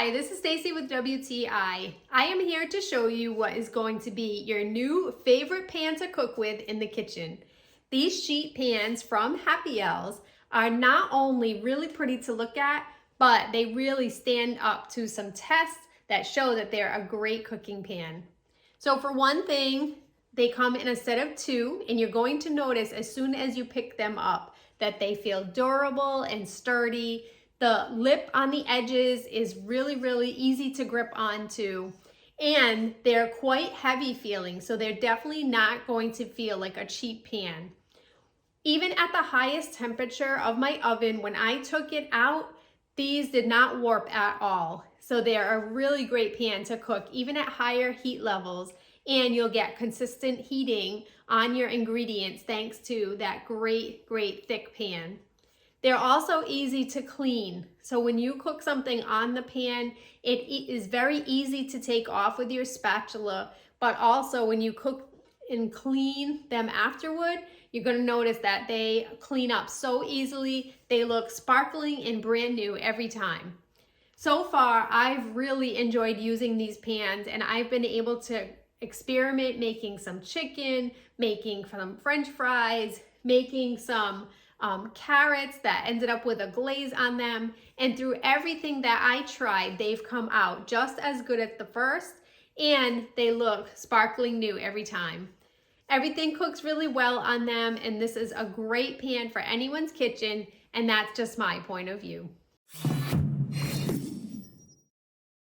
Hi, this is Stacy with WTI. I am here to show you what is going to be your new favorite pan to cook with in the kitchen. These sheet pans from Happiels are not only really pretty to look at, but they really stand up to some tests that show that they're a great cooking pan. So for one thing, they come in a set of two, and you're going to notice as soon as you pick them up that they feel durable and sturdy. The lip on the edges is really easy to grip onto, and they're quite heavy feeling, so they're definitely not going to feel like a cheap pan. Even at the highest temperature of my oven, when I took it out, these did not warp at all. So they're a really great pan to cook even at higher heat levels, and you'll get consistent heating on your ingredients thanks to that great thick pan. They're also easy to clean. So when you cook something on the pan, it is very easy to take off with your spatula, but also when you cook and clean them afterward, you're gonna notice that they clean up so easily. They look sparkling and brand new every time. So far, I've really enjoyed using these pans, and I've been able to experiment making some chicken, making some French fries, making some carrots that ended up with a glaze on them. And through everything that I tried, they've come out just as good as the first, and they look sparkling new every time. Everything cooks really well on them, and this is a great pan for anyone's kitchen, and that's just my point of view.